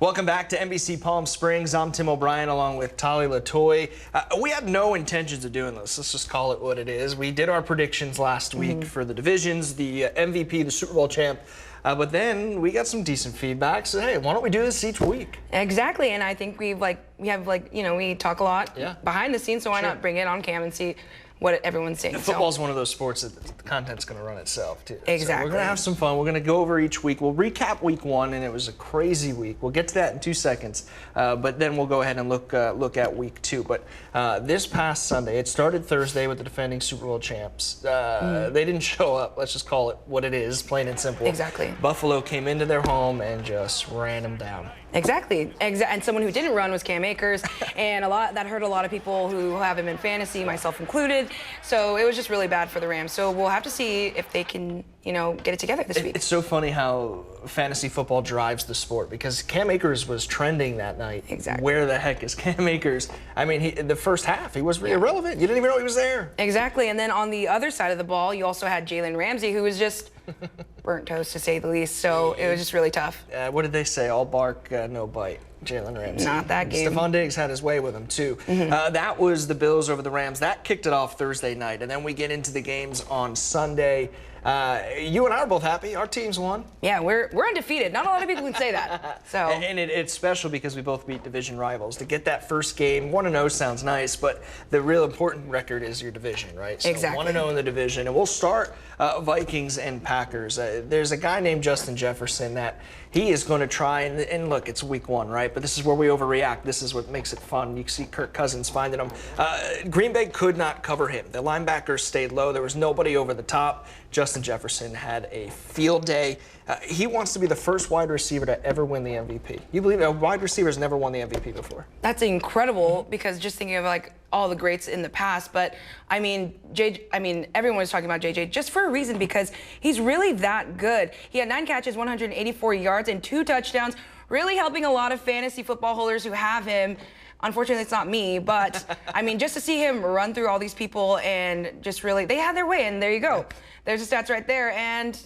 Welcome back to NBC Palm Springs. I'm Tim O'Brien along with Tali Latoy. We had no intentions of doing this. Let's just call it what it is. We did our predictions last week for the divisions, the MVP, the Super Bowl champ. But then we got some decent feedback. So, hey, why don't we do this each week? Exactly, and I think we talk a lot behind the scenes, so why not bring it on cam and see what everyone's saying. Football's one of those sports that the content's going to run itself, too. Exactly. So we're going to have some fun. We're going to go over each week. We'll recap week one, and it was a crazy week. We'll get to that in 2 seconds, but then we'll go ahead and look at week two. But this past Sunday, it started Thursday with the defending Super Bowl champs. They didn't show up. Let's just call it what it is, plain and simple. Exactly. Buffalo came into their home and just ran them down. Exactly. And someone who didn't run was Cam Akers, and that hurt a lot of people who have him in fantasy, myself included. So it was just really bad for the Rams. So we'll have to see if they can, get it together this week. It's so funny how fantasy football drives the sport, because Cam Akers was trending that night. Exactly. Where the heck is Cam Akers? I mean, the first half, he was irrelevant. You didn't even know he was there. Exactly. And then on the other side of the ball, you also had Jalen Ramsey, who was just burnt toast, to say the least. So it was just really tough. What did they say? All bark, no bite. Jalen Ramsey. Not that game. Stephon Diggs had his way with him, too. That was the Bills over the Rams. That kicked it off Thursday night. And then we get into the games on Sunday. You and I are both happy. Our teams won. Yeah, we're undefeated. Not a lot of people can say that. So. And it's special because we both beat division rivals. To get that first game, 1-0 sounds nice, but the real important record is your division, right? So exactly. 1-0 in the division. And we'll start Vikings and Packers. There's a guy named Justin Jefferson that he is going to try, and look, it's week one, right? But this is where we overreact. This is what makes it fun. You see Kirk Cousins finding him. Green Bay could not cover him. The linebackers stayed low. There was nobody over the top. Justin Jefferson had a field day. He wants to be the first wide receiver to ever win the MVP. You believe a wide receiver has never won the MVP before? That's incredible, because just thinking of all the greats in the past, but I mean, everyone was talking about JJ just for a reason, because he's really that good. He had 9 catches, 184 yards, and 2 touchdowns, really helping a lot of fantasy football holders who have him. Unfortunately, it's not me, but I mean, just to see him run through all these people and just really, they had their way, and there you go. There's the stats right there, and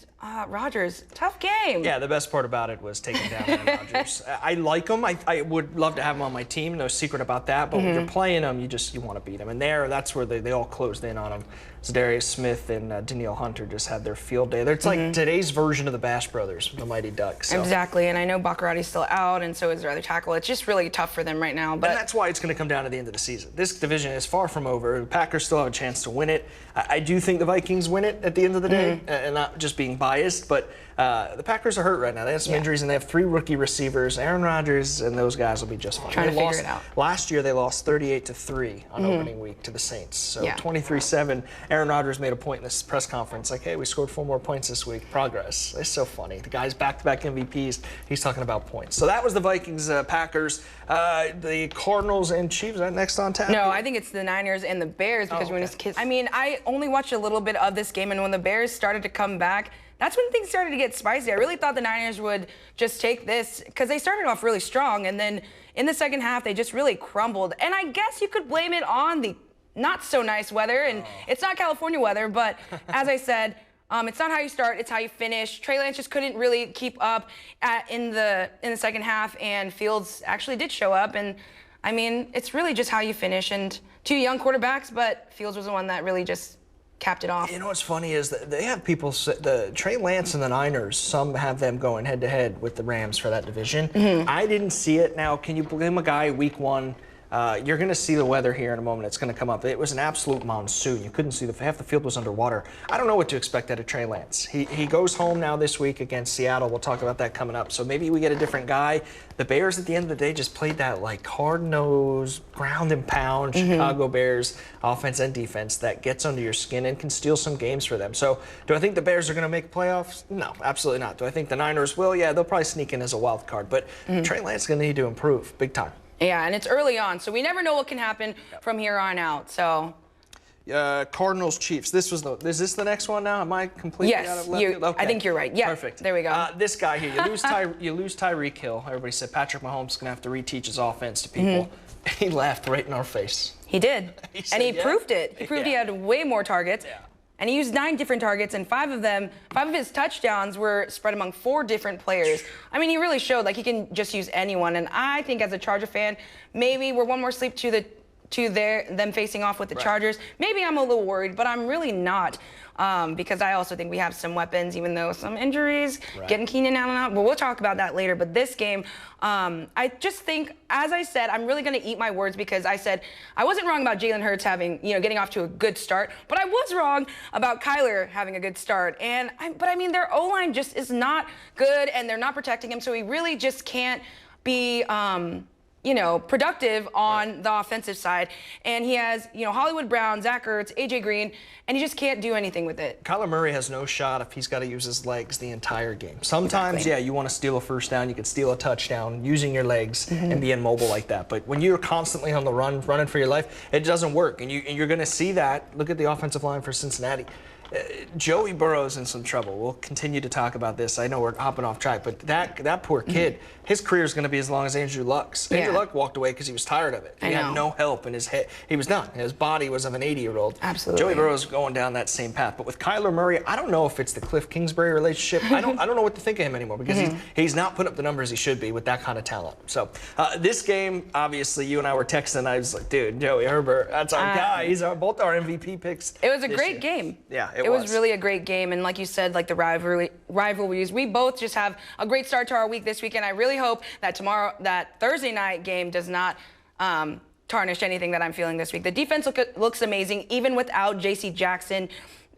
Rodgers, tough game. Yeah, the best part about it was taking down Aaron Rodgers. I like him. I would love to have him on my team. No secret about that. But when you're playing him, you want to beat him. And that's where they all closed in on him. Zadarius Smith and Danielle Hunter just had their field day. It's like today's version of the Bash Brothers, the Mighty Ducks. So. Exactly. And I know Bacarati's still out, and so is their other tackle. It's just really tough for them right now. But and that's why it's going to come down to the end of the season. This division is far from over. The Packers still have a chance to win it. I do think the Vikings win it at the end of the day, and not just being biased, but the Packers are hurt right now. They have some injuries, and they have 3 rookie receivers. Aaron Rodgers and those guys will be just fine. Trying to figure it out. Last year, they lost 38-3 on opening week to the Saints. So 23-7. Aaron Rodgers made a point in this press conference, like, hey, we scored 4 more points this week. Progress. It's so funny. The guy's back-to-back MVPs. He's talking about points. So that was the Vikings, Packers. The Cardinals and Chiefs. Is that next on tap? No, I think it's the Niners and the Bears, because when his kids. I mean, I only watched a little bit of this game, and when the Bears started to come back, that's when things started to get spicy. I really thought the Niners would just take this, because they started off really strong, and then in the second half, they just really crumbled. And I guess you could blame it on the not so nice weather, and it's not California weather, but as I said, it's not how you start, it's how you finish. Trey Lance just couldn't really keep up in the second half, and Fields actually did show up. And I mean, it's really just how you finish, and 2 young quarterbacks, but Fields was the one that really just capped it off. You know what's funny is that they have people, the Trey Lance and the Niners, some have them going head-to-head with the Rams for that division. I didn't see it. Now, can you blame a guy week one? You're going to see the weather here in a moment. It's going to come up. It was an absolute monsoon. You couldn't see half the field was underwater. I don't know what to expect out of Trey Lance. He goes home now this week against Seattle. We'll talk about that coming up. So maybe we get a different guy. The Bears at the end of the day just played that hard-nosed, ground and pound Chicago Bears offense and defense that gets under your skin and can steal some games for them. So do I think the Bears are going to make playoffs? No, absolutely not. Do I think the Niners will? Yeah, they'll probably sneak in as a wild card. But Trey Lance is going to need to improve big time. Yeah, and it's early on, so we never know what can happen from here on out. So, Cardinals Chiefs. Is this the next one now? Am I completely out of left field? Okay. I think you're right. Yeah, perfect. There we go. This guy here, you lose Tyreek Hill. Everybody said Patrick Mahomes is gonna have to reteach his offense to people. He laughed right in our face. He did, He proved it. He proved he had way more targets. And he used 9 different targets, and 5 of his touchdowns were spread among 4 different players. I mean, he really showed like he can just use anyone. And I think as a Charger fan, maybe we're one more sleep to them facing off with the Chargers. Maybe I'm a little worried, but I'm really not. Because I also think we have some weapons, even though some injuries, getting Keenan Allen out. But we'll talk about that later. But this game, I just think, as I said, I'm really going to eat my words because I said I wasn't wrong about Jalen Hurts getting off to a good start, but I was wrong about Kyler having a good start. But I mean, their O-line just is not good, and they're not protecting him, so he really just can't be productive on the offensive side. And he has, Hollywood Brown, Zach Ertz, AJ Green, and he just can't do anything with it. Kyler Murray has no shot if he's got to use his legs the entire game. Sometimes, yeah, you want to steal a first down, you could steal a touchdown using your legs and be immobile like that. But when you're constantly on the run, running for your life, it doesn't work. And you're going to see that. Look at the offensive line for Cincinnati. Joey Burrow's in some trouble. We'll continue to talk about this. I know we're hopping off track, but that poor kid, his career is going to be as long as Andrew Luck's. Andrew Luck walked away because he was tired of it. He had no help in his head. He was done. His body was of an 80-year-old. Absolutely. Joey Burrow's going down that same path. But with Kyler Murray, I don't know if it's the Cliff Kingsbury relationship. I don't know what to think of him anymore because he's not putting up the numbers he should be with that kind of talent. So this game, obviously, you and I were texting. I was like, dude, Joey Herbert, that's our guy. He's both our MVP picks. It was a great game. Yeah, it was really a great game, and like you said, like the rivalries, we both just have a great start to our week this weekend. I really hope that Thursday night game does not tarnish anything that I'm feeling this week. The defense looks amazing, even without J.C. Jackson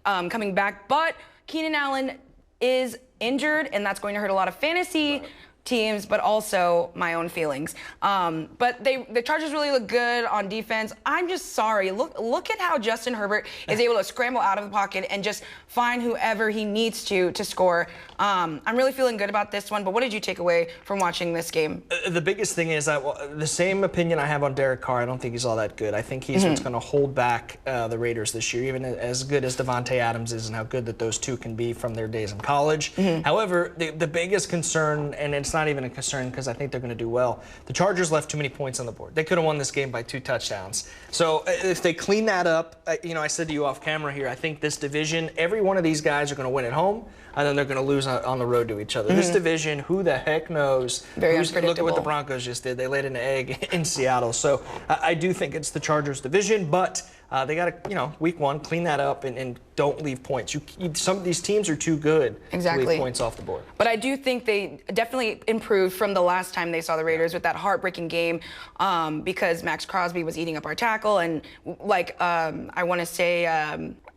coming back, but Keenan Allen is injured, and that's going to hurt a lot of fantasy teams, but also my own feelings. But the Chargers really look good on defense. I'm just sorry. Look at how Justin Herbert is able to scramble out of the pocket and just find whoever he needs to score. I'm really feeling good about this one, but what did you take away from watching this game? The biggest thing is the same opinion I have on Derek Carr. I don't think he's all that good. I think he's what's going to hold back the Raiders this year, even as good as Devontae Adams is and how good that those two can be from their days in college. However, the biggest concern, and it's not even a concern because I think they're going to do well, the Chargers left too many points on the board. They could have won this game by 2 touchdowns. So if they clean that up, I said to you off camera here, I think this division, every one of these guys are going to win at home, and then they're going to lose on the road to each other. This division, who the heck knows? Very unpredictable. Look at what the Broncos just did. They laid an egg in Seattle. So I do think it's the Chargers division, but they got to, week 1, clean that up and don't leave points. Some of these teams are too good to leave points off the board. But I do think they definitely improved from the last time they saw the Raiders with that heartbreaking game because Max Crosby was eating up our tackle. And I want to say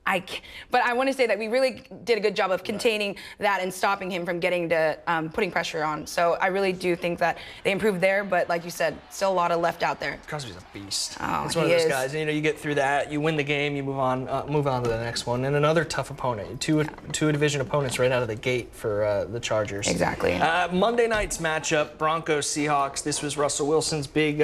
that we really did a good job of containing that and stopping him from getting to putting pressure on. So I really do think that they improved there, but like you said, still a lot of left out there. Crosby's a beast. Oh, it's one of those guys. You get through that, you win the game, you move on to the next one, and another tough opponent. Two division opponents right out of the gate for the Chargers. Exactly. Monday night's matchup, Broncos Seahawks. This was Russell Wilson's big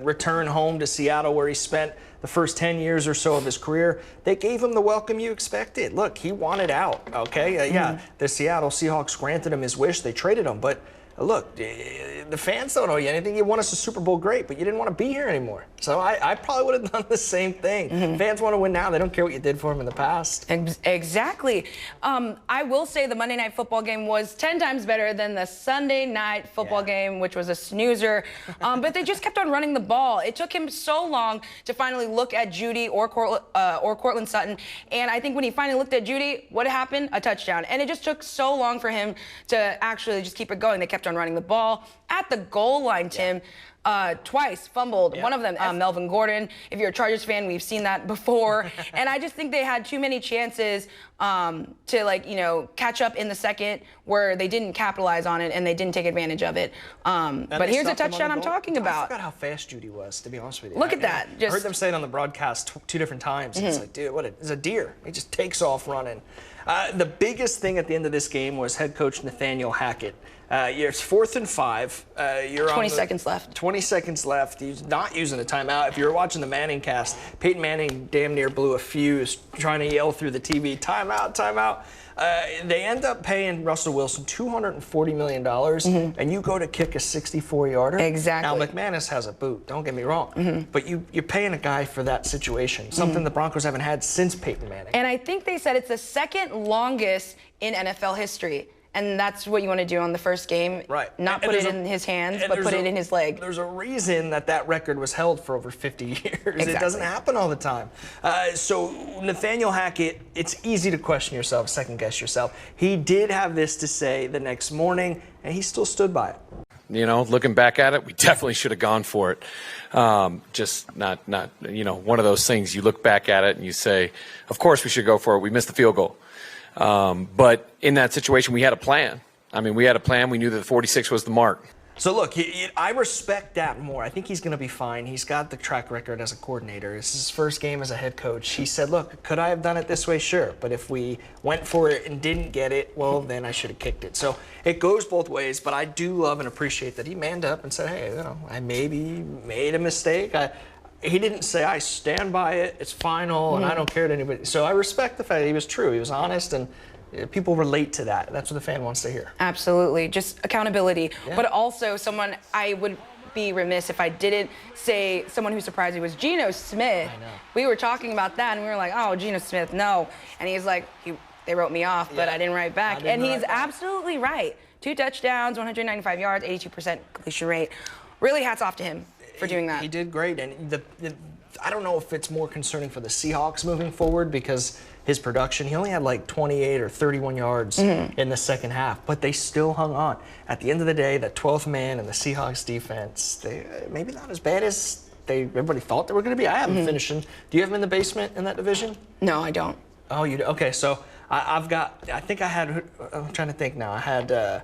return home to Seattle, where he spent the first 10 years or so of his career. They gave him the welcome you expected. Look, he wanted out, okay? The Seattle Seahawks granted him his wish. They traded him, but look, the fans don't owe you anything. You won us a Super Bowl, great, but you didn't want to be here anymore. So I probably would have done the same thing. Fans want to win now. They don't care what you did for them in the past. Exactly. I will say the Monday Night Football game was 10 times better than the Sunday Night Football game, which was a snoozer. But they just kept on running the ball. It took him so long to finally look at Judy or Courtland Sutton. And I think when he finally looked at Judy, what happened? A touchdown. And it just took so long for him to actually just keep it going. They kept on running the ball at the goal line, Tim. Twice fumbled. One of them, Melvin Gordon. If you're a Chargers fan, we've seen that before. And I just think they had too many chances to catch up in the second where they didn't capitalize on it and they didn't take advantage of it. But here's a touchdown I'm talking about. I forgot how fast Judy was, to be honest with you. Look at that. I heard them say it on the broadcast 2 different times. It's like, dude, it's a deer. He just takes off running. The biggest thing at the end of this game was head coach Nathaniel Hackett. It's 4th and 5. You're 20 seconds left. 20 20 seconds left. He's not using a timeout. If you were watching the Manning cast, Peyton Manning damn near blew a fuse trying to yell through the TV, timeout, timeout. They end up paying Russell Wilson $240 million, and you go to kick a 64-yarder. Exactly. Now, McManus has a boot, don't get me wrong, but you're paying a guy for that situation, something the Broncos haven't had since Peyton Manning. And I think they said it's the second longest in NFL history. And that's what you want to do on the first game. Right. Not put it in his hands, but put it in his leg. There's a reason that record was held for over 50 years. Exactly. It doesn't happen all the time. So Nathaniel Hackett, it's easy to question yourself, second guess yourself. He did have this to say the next morning, and he still stood by it. You know, looking back at it, we definitely should have gone for it. Just not, you know, one of those things you look back at it and you say, of course we should go for it. We missed the field goal. But in that situation, we had a plan. I mean, we had a plan. We knew that 46 was the mark. So look, I respect that more. I think he's going to be fine. He's got the track record as a coordinator. This is his first game as a head coach. He said, look, could I have done it this way? Sure. But if we went for it and didn't get it, well, then I should have kicked it. So it goes both ways, but I do love and appreciate that he manned up and said, hey, you know, I maybe made a mistake. He didn't say, I stand by it, it's final, and I don't care to anybody. So I respect the fact that he was true. He was honest, and people relate to that. That's what the fan wants to hear. Absolutely. Just accountability. Yeah. But also someone I would be remiss if I didn't say someone who surprised me was Geno Smith. I know. We were talking about that, and we were like, oh, Geno Smith, no. And he's like, they wrote me off, but I didn't write back. And he's absolutely right. 2 touchdowns, 195 yards, 82% completion rate. Really hats off to him for doing that. He did great, and I don't know if it's more concerning for the Seahawks moving forward because his production, he only had like 28 or 31 yards in the second half, but they still hung on. At the end of the day, that 12th man and the Seahawks defense, they maybe not as bad as everybody thought they were going to be. I haven't finished them. Do you have them in the basement in that division? No, I don't. Oh, you do? Okay, so I'm trying to think now. I had,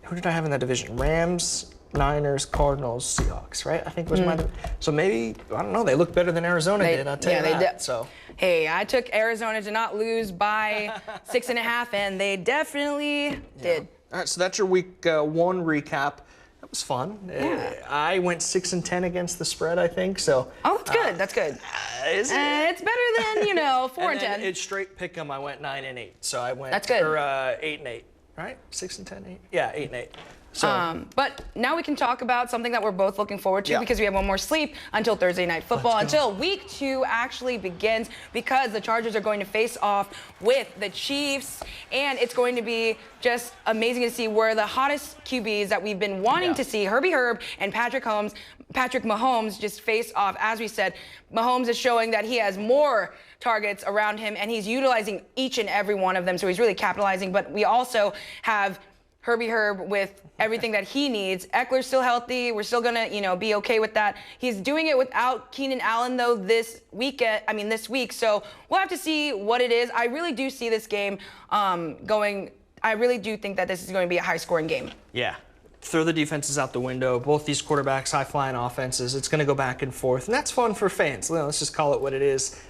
who did I have in that division? Rams, Niners, Cardinals, Seahawks, right? I think was my. So maybe, I don't know, they look better than Arizona did, I'll tell you that. They did. So. Hey, I took Arizona to not lose by 6.5, and they definitely did. All right, so that's your week 1 recap. That was fun. Yeah. I went 6-10 against the spread, I think, so. Oh, that's good, that's good. Is it? It's better than, 4-10. It's straight pick 'em. I went 9-8, so I went. That's good. Or 8-8, right? 6-10, 8. Yeah, 8-8. So, but now we can talk about something that we're both looking forward to Yeah. because we have one more sleep until Thursday Night Football, until week 2 actually begins, because the Chargers are going to face off with the Chiefs, and it's going to be just amazing to see where the hottest QBs that we've been wanting to see, Herbie Herb and Patrick Mahomes, just face off. As we said, Mahomes is showing that he has more targets around him, and he's utilizing each and every one of them, so he's really capitalizing. But we also have Herbie Herb with everything that he needs. Eckler's still healthy. We're still gonna, be okay with that. He's doing it without Keenan Allen though this week. So we'll have to see what it is. I really do see this game going. I really do think that this is going to be a high-scoring game. Yeah. Throw the defenses out the window. Both these quarterbacks, high-flying offenses. It's going to go back and forth, and that's fun for fans. Let's just call it what it is.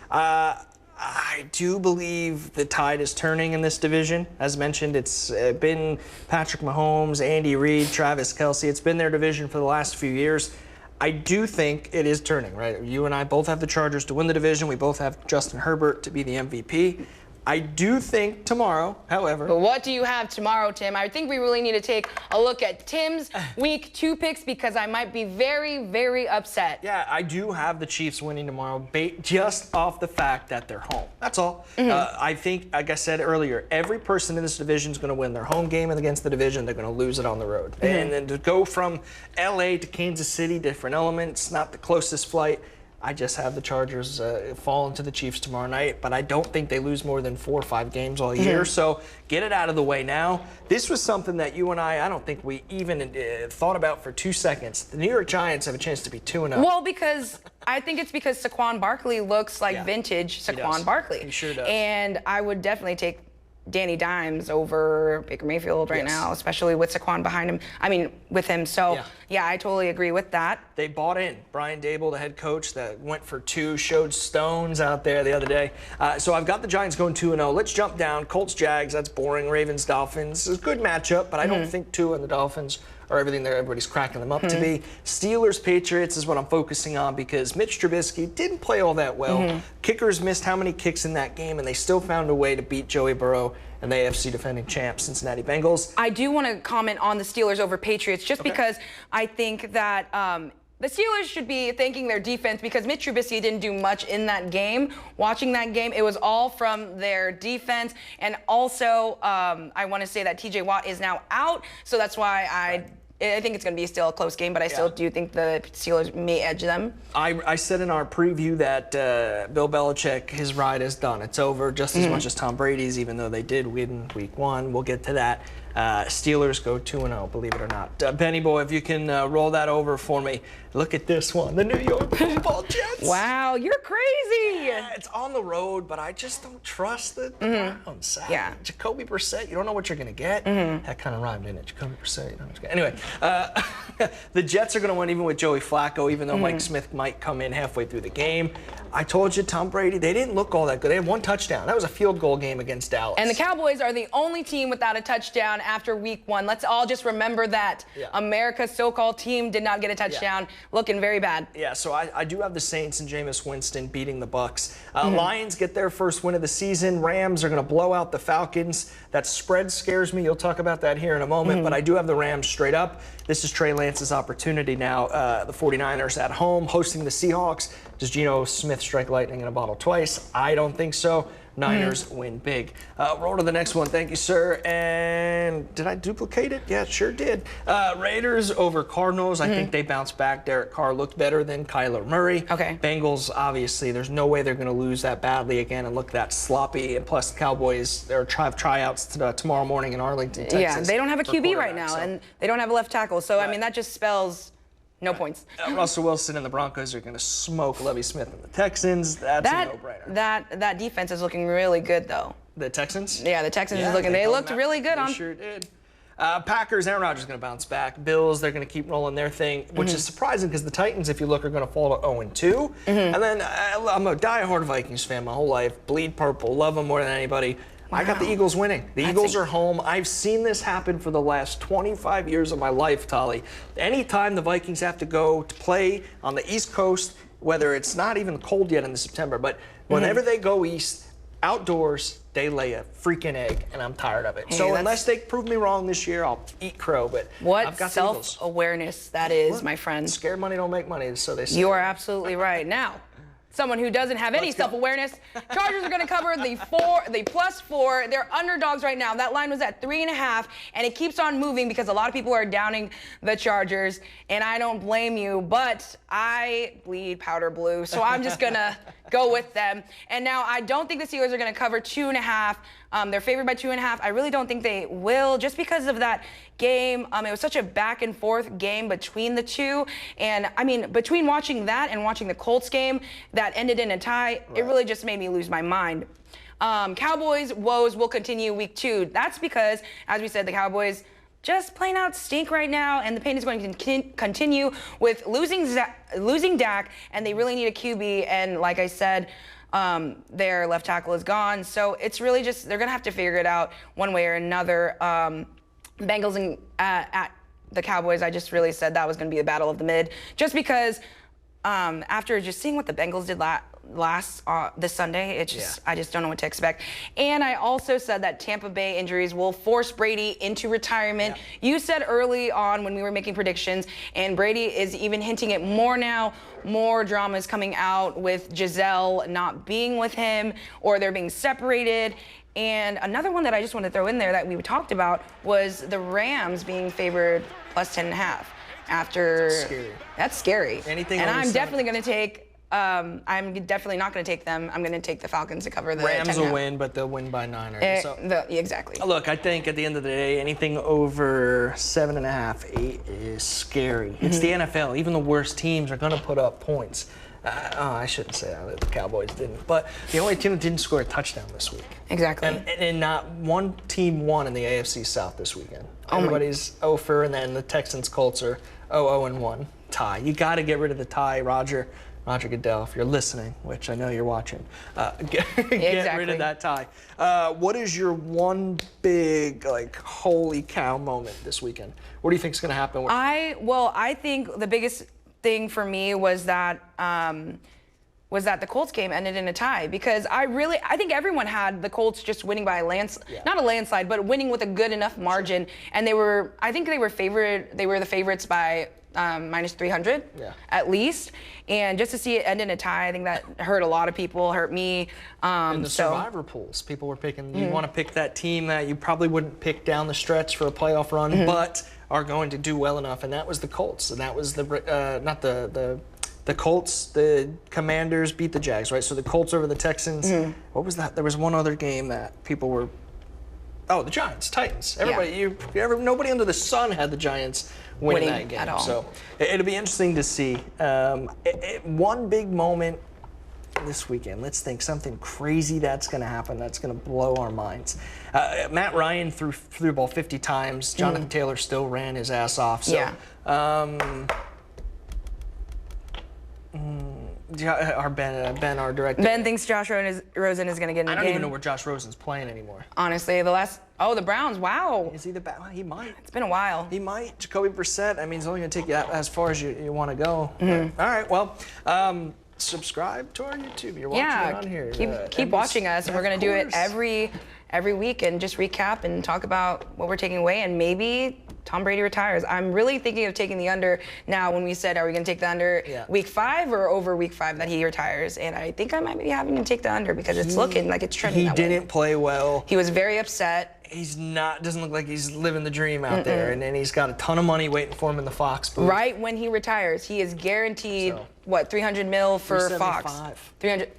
I do believe the tide is turning in this division. As mentioned, it's been Patrick Mahomes, Andy Reid, Travis Kelce. It's been their division for the last few years. I do think it is turning, right? You and I both have the Chargers to win the division. We both have Justin Herbert to be the MVP. I do think tomorrow, however. But what do you have tomorrow, Tim? I think we really need to take a look at Tim's week 2 picks because I might be very, very upset. Yeah, I do have the Chiefs winning tomorrow just off the fact that they're home. That's all. I think, like I said earlier, every person in this division is going to win their home game against the division. They're going to lose it on the road. And then to go from L.A. to Kansas City, different elements, not the closest flight. I just have the Chargers falling to the Chiefs tomorrow night, but I don't think they lose more than 4 or 5 games all year. So get it out of the way now. This was something that you and I don't think we even thought about for 2 seconds. The New York Giants have a chance to be 2-0. Well, because I think it's because Saquon Barkley looks like vintage Saquon Barkley. He sure does. And I would definitely take Danny Dimes over Baker Mayfield right now, especially with Saquon behind him. I mean, with him. So, yeah, I totally agree with that. They bought in. Brian Dable, the head coach, that went for 2, showed stones out there the other day. So I've got the Giants going 2-0. Let's jump down. Colts, Jags, that's boring. Ravens, Dolphins. It's a good matchup, but I don't think Tua and the Dolphins or everything that everybody's cracking them up to be. Steelers, Patriots is what I'm focusing on because Mitch Trubisky didn't play all that well. Kickers missed how many kicks in that game, and they still found a way to beat Joey Burrow and the AFC defending champs, Cincinnati Bengals. I do want to comment on the Steelers over Patriots just because I think that the Steelers should be thanking their defense because Mitch Trubisky didn't do much in that game. Watching that game, it was all from their defense. And also, I want to say that TJ Watt is now out, so that's why I think it's going to be still a close game, but I still do think the Steelers may edge them. I said in our preview that Bill Belichick, his ride is done. It's over just as much as Tom Brady's, even though they did win week 1. We'll get to that. Steelers go 2-0, believe it or not. Benny Boy, if you can roll that over for me. Look at this one, the New York Football Jets. Wow, you're crazy. Yeah, it's on the road, but I just don't trust the Browns. Yeah. Jacoby Brissett, you don't know what you're going to get. That kind of rhymed, didn't it? Jacoby Brissett. You know what you're anyway, the Jets are going to win even with Joey Flacco, even though Mike Smith might come in halfway through the game. I told you, Tom Brady, they didn't look all that good. They had 1 touchdown. That was a field goal game against Dallas. And the Cowboys are the only team without a touchdown after week 1. Let's all just remember that. America's so-called team did not get a touchdown. Looking very bad. Yeah, so I do have the Saints and Jameis Winston beating the Bucks. Lions get their first win of the season. Rams are going to blow out the Falcons. That spread scares me. You'll talk about that here in a moment, but I do have the Rams straight up. This is Trey Lance's opportunity now. The 49ers at home hosting the Seahawks. Does Geno Smith strike lightning in a bottle twice? I don't think so. Niners win big. Roll to the next one. Thank you, sir. And did I duplicate it? Yeah, sure did. Raiders over Cardinals. I think they bounced back. Derek Carr looked better than Kyler Murray. Okay. Bengals, obviously, there's no way they're going to lose that badly again and look that sloppy. And plus, the Cowboys, they're tryouts tomorrow morning in Arlington, Texas. Yeah, they don't have a QB right now, and they don't have a left tackle. So, I mean, that just spells no points. Russell Wilson and the Broncos are going to smoke Lovie Smith and the Texans. That's a no-brainer. That defense is looking really good, though. The Texans? Yeah, the Texans is looking. They looked really good They sure did. Packers, Aaron Rodgers is going to bounce back. Bills, they're going to keep rolling their thing, which is surprising because the Titans, if you look, are going to fall to 0-2. And then I'm a diehard Vikings fan my whole life. Bleed purple, love them more than anybody. Wow. I got the Eagles winning. The Eagles are home. I've seen this happen for the last 25 years of my life, Tolly. Anytime the Vikings have to go to play on the East Coast, whether it's not even cold yet in September, but whenever they go east, outdoors, they lay a freaking egg, and I'm tired of it. Hey, so unless they prove me wrong this year, I'll eat crow. But what I've got self-awareness that is, my friend. Scared money don't make money, so they say. You are absolutely right. Now, someone who doesn't have any self-awareness, Chargers are going to cover the +4. They're underdogs right now. That line was at 3.5, and it keeps on moving because a lot of people are downing the Chargers, and I don't blame you, but I bleed powder blue, so I'm just going to go with them. And now I don't think the Steelers are going to cover 2.5. They're favored by 2.5. I really don't think they will, just because of that game. It was such a back and forth game between the two. And I mean, between watching that and watching the Colts game that ended in a tie, it really just made me lose my mind. Cowboys' woes will continue week 2. That's because, as we said, the Cowboys just plain out stink right now, and the pain is going to continue with losing Dak, and they really need a QB. And like I said, their left tackle is gone, so it's really just they're gonna have to figure it out one way or another. Bengals and at the Cowboys, I just really said that was gonna be the battle of the mid, just because after just seeing what the Bengals did this Sunday, I just don't know what to expect. And I also said that Tampa Bay injuries will force Brady into retirement. You said early on when we were making predictions, and Brady is even hinting it more now. More drama is coming out with Giselle not being with him, or they're being separated. And another one that I just want to throw in there that we talked about was the Rams being favored +10.5. That's scary. And I'm definitely going to take. I'm definitely not going to take them. I'm going to take the Falcons to cover the Rams will win, but they'll win by 9. Exactly. Look, I think at the end of the day, anything over 7.5, 8 is scary. It's the NFL. Even the worst teams are going to put up points. I shouldn't say that. The Cowboys didn't. But the only team that didn't score a touchdown this week. Exactly. And not one team won in the AFC South this weekend. Everybody's 0-4, and then the Texans, Colts are 0-1 tie. You got to get rid of the tie, Roger. Roger Goodell, if you're listening, which I know you're watching, get rid of that tie. What is your one big, like, holy cow moment this weekend? What do you think is going to happen? I think the biggest thing for me was that the Colts game ended in a tie, because I think everyone had the Colts just winning by a landslide, not a landslide, but winning with a good enough margin. And they were the favorites by minus 300 at least. And just to see it end in a tie, I think that hurt a lot of people, hurt me. In the survivor pools, people were picking, you want to pick that team that you probably wouldn't pick down the stretch for a playoff run, but are going to do well enough, and that was the Colts. And that was the Colts, the Commanders beat the Jags, right? So the Colts over the Texans. What was that? There was one other game that people were, the Giants, Titans. Everybody, nobody under the sun had the Giants winning that game. At all. So it'll be interesting to see. One big moment this weekend. Let's think something crazy that's going to happen. That's going to blow our minds. Matt Ryan threw the ball 50 times. Jonathan Taylor still ran his ass off. So, our Ben, our director. Ben thinks Josh Rosen is going to get in the game. I don't even know where Josh Rosen's playing anymore. Honestly, the Browns, wow. Is he he might. It's been a while. He might. Jacoby Brissett, I mean, it's only going to take you as far as you want to go. All right, well, subscribe to our YouTube. You're watching it on here. Keep watching us, and we're going to do it every week and just recap and talk about what we're taking away, and maybe Tom Brady retires. I'm really thinking of taking the under now. When we said, are we going to take the under week 5 or over week 5 that he retires? And I think I might be having to take the under, because it's looking like it's trending that way. He didn't play well. He was very upset. Doesn't look like he's living the dream out there. And then he's got a ton of money waiting for him in the Fox booth. Right when he retires, he is guaranteed, $300 million for Fox? 300.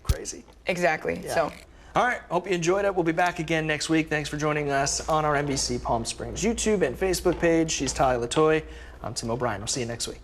Crazy. Exactly. Yeah. So. All right, hope you enjoyed it. We'll be back again next week. Thanks for joining us on our NBC Palm Springs YouTube and Facebook page. She's Talia Latoy. I'm Tim O'Brien. We'll see you next week.